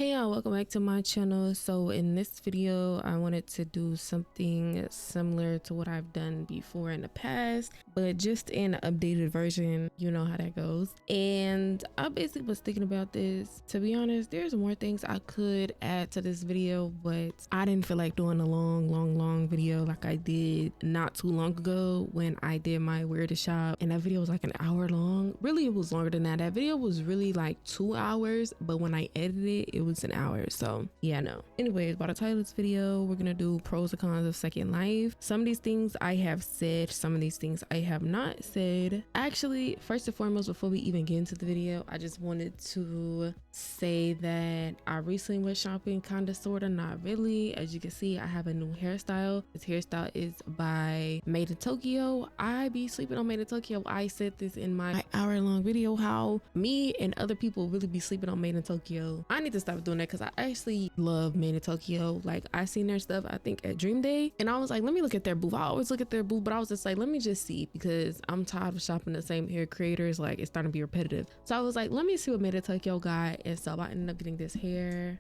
Hey y'all, welcome back to my channel. So in this video I wanted to do something similar to what I've done before in the past, but just in an updated version. You know how that goes. And I basically was thinking about this. To be honest, there's more things I could add to this video, but I didn't feel like doing a long video like I did not too long ago when I did my where to shop, and that video was like an hour long. Really, it was longer than that. That video was really like 2 hours, but when I edited it was an hour. So yeah, no. Anyways, by the title of this video, we're gonna do pros and cons of Second Life. Some of these things I have said, some of these things I have not said. Actually, first and foremost, before we even get into the video, I just wanted to say that I recently went shopping, kinda sorta, not really. As you can see, I have a new hairstyle. This hairstyle is by Made in Tokyo. I be sleeping on Made in Tokyo. I said this in my hour-long video, how me and other people really be sleeping on Made in Tokyo. I need to stop doing that because I actually love Made in Tokyo. Like, I seen their stuff, I think at Dream Day, and I was like, let me look at their booth. I always look at their booth, but I was just like, let me just see, because I'm tired of shopping the same hair creators. Like, it's starting to be repetitive. So I was like, let me see what Made in Tokyo got. And so I ended up getting this hair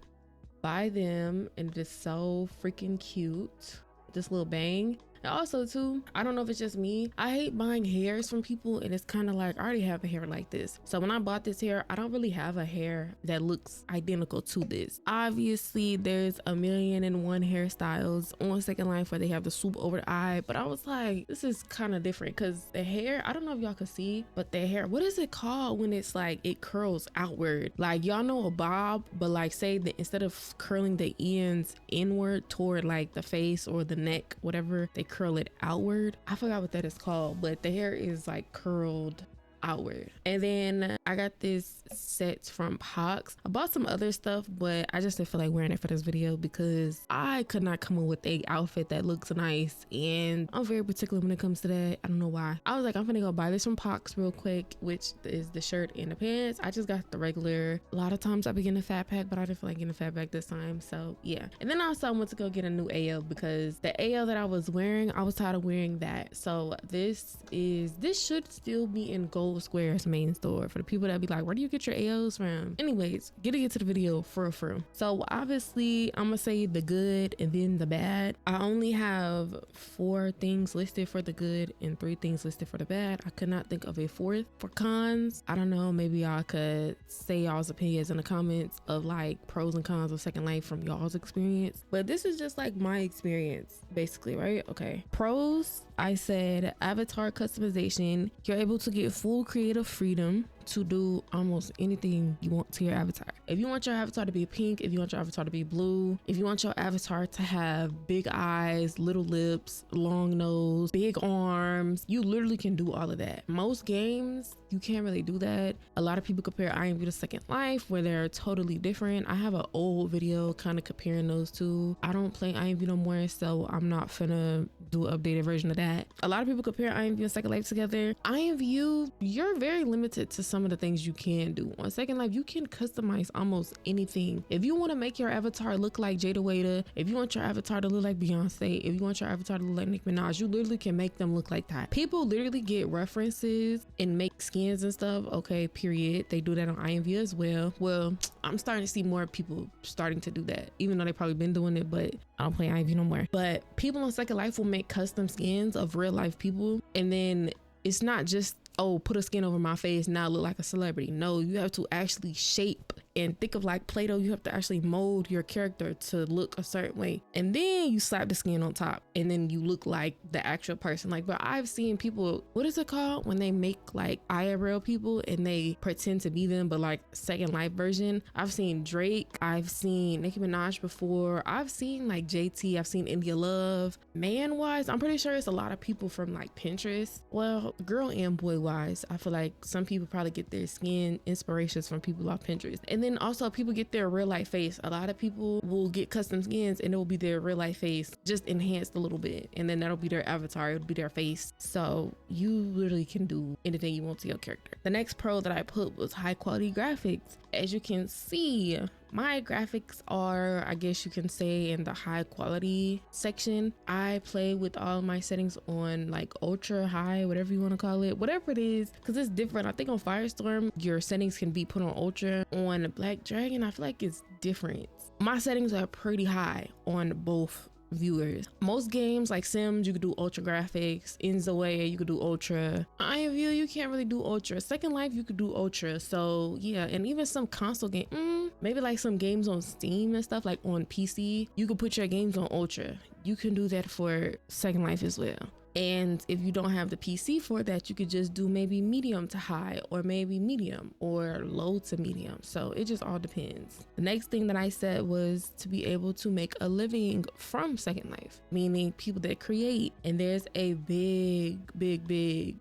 by them, and it is so freaking cute. This little bang. And also too, I don't know if it's just me, I hate buying hairs from people, and it's kind of like, I already have a hair like this. So when I bought this hair, I don't really have a hair that looks identical to this. Obviously there's a million and one hairstyles on Second Life where they have the swoop over the eye, but I was like, this is kind of different because the hair, I don't know if y'all can see, but the hair, what is it called when it's like it curls outward? Like, y'all know a bob, but like, say that instead of curling the ends inward toward like the face or the neck, whatever, they curl it outward. I forgot what that is called, but the hair is like curled outward. And then I got this set from Pox. I bought some other stuff, but I just didn't feel like wearing it for this video because I could not come up with a outfit that looks nice, and I'm very particular when it comes to that. I don't know why. I was like, I'm gonna go buy this from Pox real quick, which is the shirt and the pants. I just got the regular. A lot of times I be getting a fat pack, but I didn't feel like getting a fat pack this time, so yeah. And then also I went to go get a new AL because the AL that I was wearing, I was tired of wearing that. So this should still be in Gold Square's main store for the people that be like, where do you get your AOs from? Anyways, getting into the video for real. So obviously I'm gonna say the good and then the bad. I only have 4 things listed for the good and 3 things listed for the bad. I could not think of a fourth. For cons, I don't know, maybe y'all could say y'all's opinions in the comments of like pros and cons of Second Life from y'all's experience, but this is just like my experience basically, right? Okay, pros, I said avatar customization. You're able to get full creative freedom to do almost anything you want to your avatar. If you want your avatar to be pink, if you want your avatar to be blue, if you want your avatar to have big eyes, little lips, long nose, big arms, you literally can do all of that. Most games, you can't really do that. A lot of people compare AMD to Second Life where they're totally different. I have an old video kind of comparing those two. I don't play AMD no more, so I'm not finna do an updated version of that. A lot of people compare AMD and Second Life together. AMD, you're very limited to some of the things you can do. On Second Life, you can customize almost anything. If you want to make your avatar look like Jada Waiter, if you want your avatar to look like Beyonce, if you want your avatar to look like Nicki Minaj, you literally can make them look like that. People literally get references and make skins and stuff. Okay, period. They do that on IMV as well. Well, I'm starting to see more people starting to do that, even though they probably been doing it, but I don't play IMV no more. But people on Second Life will make custom skins of real life people, and then it's not just, oh, put a skin over my face, now I look like a celebrity. No, you have to actually shape and think of like Play-Doh. You have to actually mold your character to look a certain way, and then you slap the skin on top, and then you look like the actual person. Like, but I've seen people, what is it called when they make like IRL people and they pretend to be them, but like Second Life version? I've seen Drake, I've seen Nicki Minaj before, I've seen like JT, I've seen India Love. Man wise, I'm pretty sure it's a lot of people from like Pinterest. Well, girl and boy wise, I feel like some people probably get their skin inspirations from people off Pinterest. And then also people get their real life face. A lot of people will get custom skins and it will be their real life face just enhanced a little bit, and then that'll be their avatar, it'll be their face. So you literally can do anything you want to your character. The next pro that I put was high quality graphics. As you can see, My graphics are, I guess you can say, in the high quality section. I play with all my settings on like ultra high, whatever you want to call it, whatever it is, because it's different. I think on Firestorm your settings can be put on ultra. On Black Dragon I feel like it's different. My settings are pretty high on both viewers. Most games like Sims you could do ultra graphics, in Zoe you could do ultra, Iron View you can't really do ultra, Second Life you could do ultra. So yeah, and even some console game, maybe like some games on Steam and stuff, like on PC you could put your games on ultra. You can do that for Second Life as well. And if you don't have the PC for that, you could just do maybe medium to high, or maybe medium or low to medium. So it just all depends. The next thing that I said was to be able to make a living from Second Life, meaning people that create. And there's a big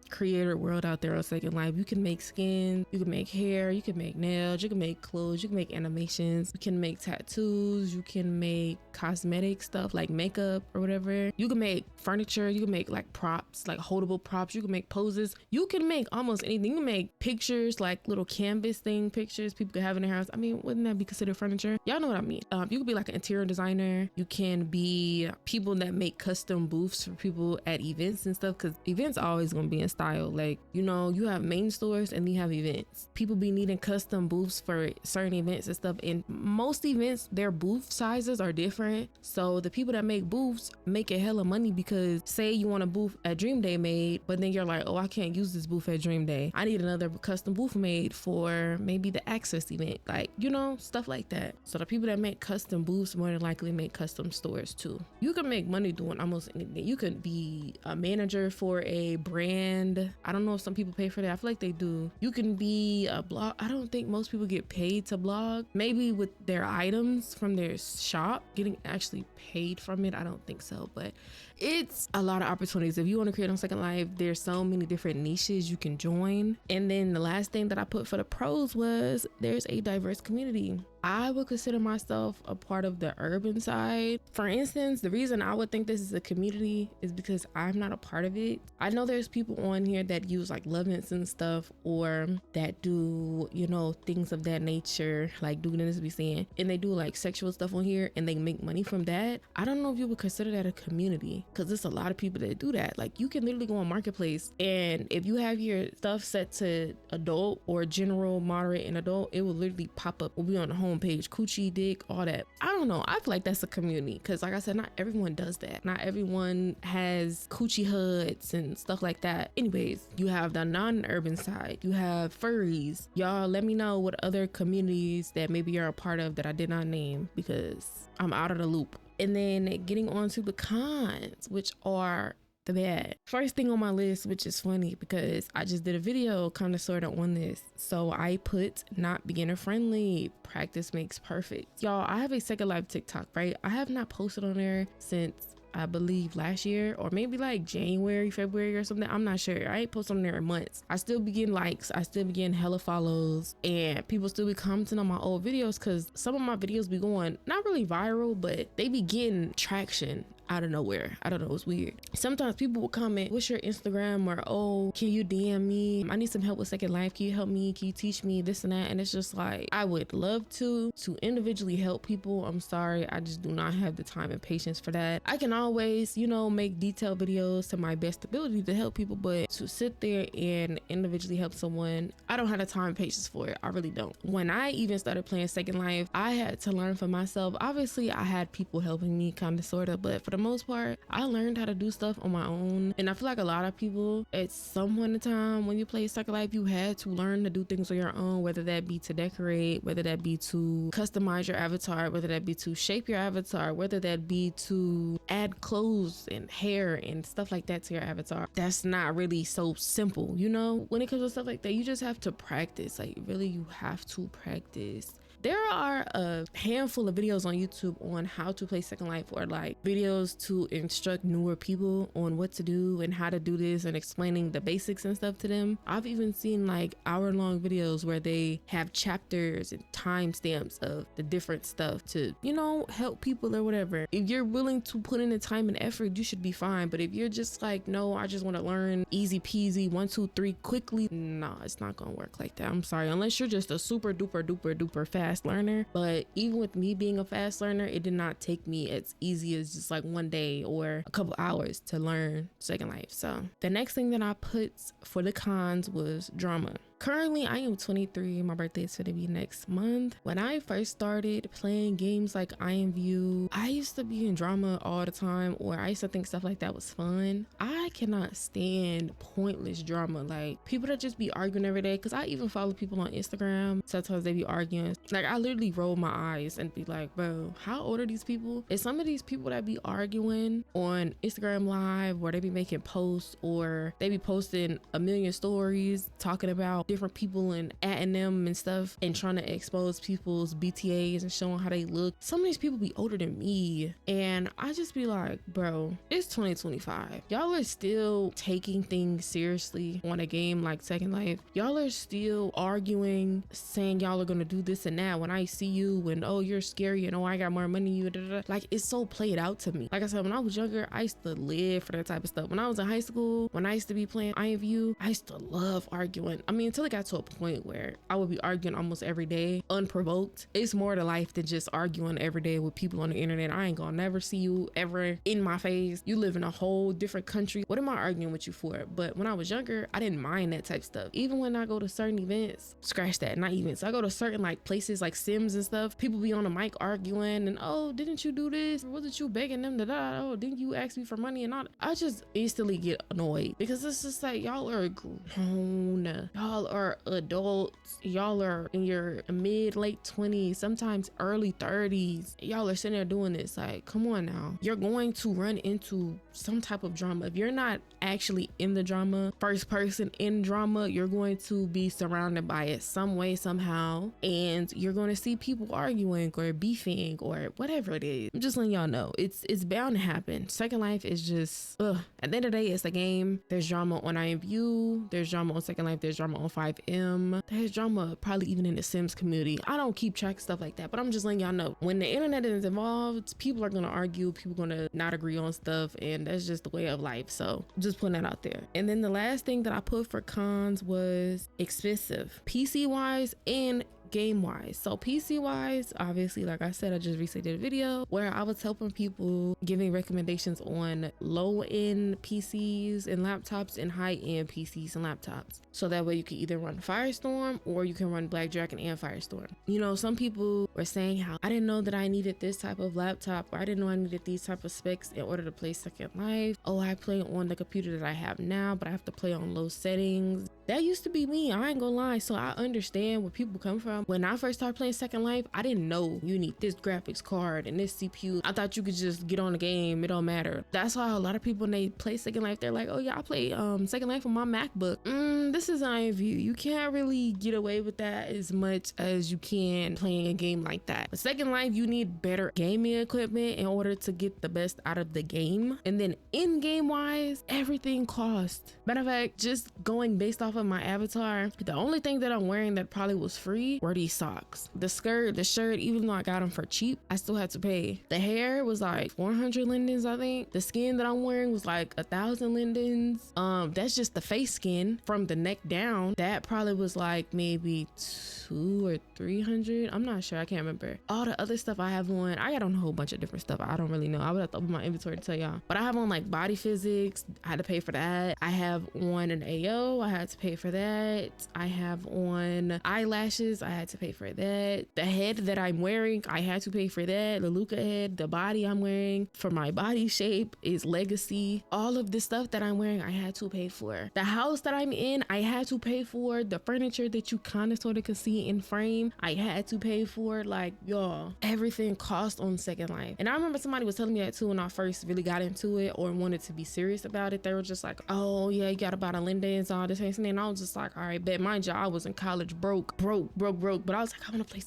creator world out there on Second Life. You can make skins, you can make hair, you can make nails, you can make clothes, you can make animations, you can make tattoos, you can make cosmetic stuff like makeup or whatever. You can make furniture, you can make like props, like holdable props, you can make poses, you can make almost anything. You can make pictures, like little canvas thing pictures people could have in their house. I mean, wouldn't that be considered furniture? Y'all know what I mean. You could be like an interior designer. You can be people that make custom booths for people at events and stuff, because events are always gonna be in style. Like, you know, you have main stores and you have events. People be needing custom booths for certain events and stuff, and most events their booth sizes are different. So the people that make booths make a hella money, because say you want a booth at Dream Day made, but then you're like, oh, I can't use this booth at Dream Day, I need another custom booth made for maybe the Access event, like, you know, stuff like that. So the people that make custom booths more than likely make custom stores too. You can make money doing almost anything. You could be a manager for a brand. I don't know if some people pay for that. I feel like they do. You can be a blog. I don't think most people get paid to blog, maybe with their items from their shop, getting actually paid from it. I don't think so, but it's a lot of opportunities. If you want to create on Second Life, there's so many different niches you can join. And then the last thing that I put for the pros was there's a diverse community. I would consider myself a part of the urban side. For instance, the reason I would think this is a community is because I'm not a part of it. I know there's people on here that use like Lovins and stuff, or that do, you know, things of that nature, like doing this be saying, and they do like sexual stuff on here and they make money from that. I don't know if you would consider that a community, because there's a lot of people that do that. Like, you can literally go on Marketplace, and if you have your stuff set to adult or general, moderate, and adult, it will literally pop up. We'll be on the home page, coochie, dick, all that. I don't know, I feel like that's a community, because like I said, not everyone does that. Not everyone has coochie HUDs and stuff like that. Anyways, you have the non-urban side, you have furries. Y'all let me know what other communities that maybe you're a part of that I did not name, because I'm out of the loop. And then getting on to the cons, which are the bad. First thing on my list, which is funny because I just did a video kind of sort of on this. So I put not beginner friendly, practice makes perfect. Y'all, I have a Second Life TikTok, right? I have not posted on there since I believe last year, or maybe like January, February or something. I'm not sure. I ain't posted on there in months. I still be getting likes, I still be getting hella follows, and people still be commenting on my old videos, because some of my videos be going not really viral, but they be getting traction out of nowhere. I don't know, it's weird. Sometimes people will comment, what's your Instagram, or oh, can you DM me, I need some help with Second Life, can you help me, can you teach me this and that? And it's just like, I would love to individually help people. I'm sorry, I just do not have the time and patience for that. I can always, you know, make detailed videos to my best ability to help people, but to sit there and individually help someone, I don't have the time and patience for it. I really don't. When I even started playing Second Life, I had to learn for myself. Obviously I had people helping me kind of sort of, but for the most part I learned how to do stuff on my own. And I feel like a lot of people at some point in time when you play Second Life, you had to learn to do things on your own, whether that be to decorate, whether that be to customize your avatar, whether that be to shape your avatar, whether that be to add clothes and hair and stuff like that to your avatar. That's not really so simple, you know. When it comes to stuff like that, you just have to practice. Like, really, you have to practice. There are a handful of videos on YouTube on how to play Second Life, or like videos to instruct newer people on what to do and how to do this, and explaining the basics and stuff to them. I've even seen like hour-long videos where they have chapters and timestamps of the different stuff to, you know, help people or whatever. If you're willing to put in the time and effort, you should be fine. But if you're just like, no, I just want to learn easy peasy 1 2 3 quickly, nah, it's not gonna work like that. I'm sorry, unless you're just a super duper duper duper fast fast learner, but even with me being a fast learner, it did not take me as easy as just like one day or a couple hours to learn Second Life. So the next thing that I put for the cons was drama. Currently, I am 23. My birthday is going to be next month. When I first started playing games like IMView, I used to be in drama all the time, or I used to think stuff like that was fun. I cannot stand pointless drama, like people that just be arguing every day. Because I even follow people on Instagram. Sometimes they be arguing. Like, I literally roll my eyes and be like, bro, how old are these people? And some of these people that be arguing on Instagram Live, where they be making posts, or they be posting a million stories talking about different people and atting them and stuff, and trying to expose people's BTAs and showing how they look. Some of these people be older than me, and I just be like, bro, it's 2025. Y'all are still taking things seriously on a game like Second Life. Y'all are still arguing, saying y'all are gonna do this and that when I see you, and oh, you're scary, and oh, I got more money than you, da, da, da. Like, it's so played out to me. Like I said, when I was younger, I used to live for that type of stuff. When I was in high school, when I used to be playing IMView, I used to love arguing. I mean, until it got to a point where I would be arguing almost every day, unprovoked. It's more to life than just arguing every day with people on the internet. I ain't gonna never see you ever in my face. You live in a whole different country. What am I arguing with you for? But when I was younger, I didn't mind that type of stuff. Even when I go to certain events, scratch that, not events. I go to certain like places like Sims and stuff. People be on the mic arguing and, oh, didn't you do this? Or wasn't you begging them to die? Oh, didn't you ask me for money and all? I just instantly get annoyed, because it's just like, y'all are grown. Y'all are adults. Y'all are in your late 20s, sometimes early 30s. Y'all are sitting there doing this. Like, come on now. You're going to run into some type of drama. If you're not actually in the drama, first person in drama, you're going to be surrounded by it some way, somehow, and you're going to see people arguing or beefing or whatever it is. I'm just letting y'all know it's bound to happen. Second Life is just at the end of the day, it's a game. There's drama on IMView, there's drama on Second Life, there's drama on 5M, there's drama probably even in the Sims community. I don't keep track of stuff like that, but I'm just letting y'all know, when the internet is involved, people are gonna argue, people are gonna not agree on stuff, and that's just the way of life. So just putting that out there. And then the last thing that I put for cons was expensive, PC wise and game wise. So PC wise, obviously, like I said, I just recently did a video where I was helping people, giving recommendations on low end PCs and laptops and high end PCs and laptops. So that way you can either run Firestorm or you can run Black Dragon and Firestorm. You know, some people were saying how I didn't know that I needed this type of laptop, or I didn't know I needed these type of specs in order to play Second Life. Oh, I play on the computer that I have now, but I have to play on low settings. That used to be me, I ain't gonna lie. So I understand where people come from. When I first started playing Second Life, I didn't know you need this graphics card and this CPU. I thought you could just get on the game, it don't matter. That's why a lot of people, when they play Second Life, they're like, oh yeah, I play Second Life on my MacBook. This is IMView. You can't really get away with that as much as you can playing a game like that. But Second Life, you need better gaming equipment in order to get the best out of the game. And then in-game wise, everything costs. Matter of fact, just going based off of my avatar, the only thing that I'm wearing that probably was free were these socks. The skirt, the shirt, even though I got them for cheap, I still had to pay. The hair was like 400 lindens, I think. The skin that I'm wearing was like 1,000 lindens. That's just the face skin from the neck down. That probably was like maybe 200 or 300. I'm not sure, I can't remember. All the other stuff I have on, I got on a whole bunch of different stuff. I don't really know. I would have to open my inventory to tell y'all. But I have on like body physics, I had to pay for that. I have on an AO, I had to pay for that. I have on eyelashes, I had to pay for that. The head that I'm wearing, I had to pay for that. The Luca head, the body I'm wearing for my body shape is Legacy. All of the stuff that I'm wearing, I had to pay for. The house that I'm in, I had to pay for. The furniture that you kind of sort of can see in frame, I had to pay for. Like, y'all, everything cost on Second Life. And I remember somebody was telling me that too when I first really got into it or wanted to be serious about it. They were just like, oh yeah, you gotta buy the lindens, all this and I was just like, all right, bet. Mind you, I was in college broke, but I was like, I want to play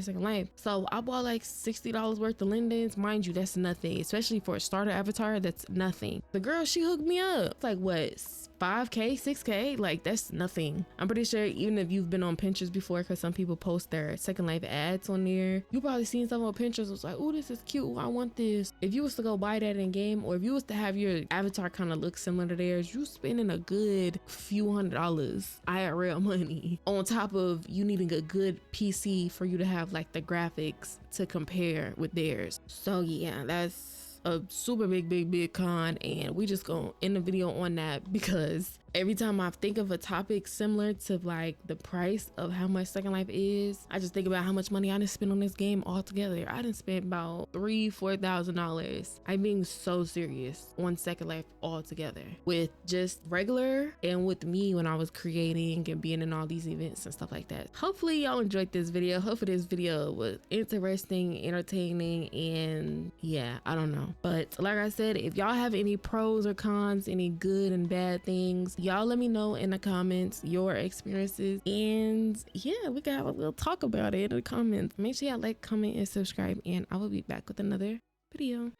Second Life. So I bought like $60 worth of lindens. Mind you, that's nothing, especially for a starter avatar. That's nothing. The girl, she hooked me up. It's like, what, 5K, 6K, like that's nothing. I'm pretty sure even if you've been on Pinterest before, because some people post their Second Life ads on there, you probably seen stuff on Pinterest. Was like, oh, this is cute, I want this. If you was to go buy that in game, or if you was to have your avatar kind of look similar to theirs, you spending a good few $100s IRL money, on top of you needing a good PC for you to have like the graphics to compare with theirs. So yeah, that's a super big con, and we just gonna end the video on that, because every time I think of a topic similar to like the price of how much Second Life is, I just think about how much money I done spent on this game altogether. I done spent about $3,000-$4,000. I'm being so serious on Second Life altogether, with just regular and with me when I was creating and being in all these events and stuff like that. Hopefully y'all enjoyed this video. Hopefully this video was interesting, entertaining, and yeah, I don't know. But like I said, if y'all have any pros or cons, any good and bad things, y'all let me know in the comments your experiences, and yeah, we can have a little talk about it in the comments. Make sure y'all like, comment, and subscribe, and I will be back with another video.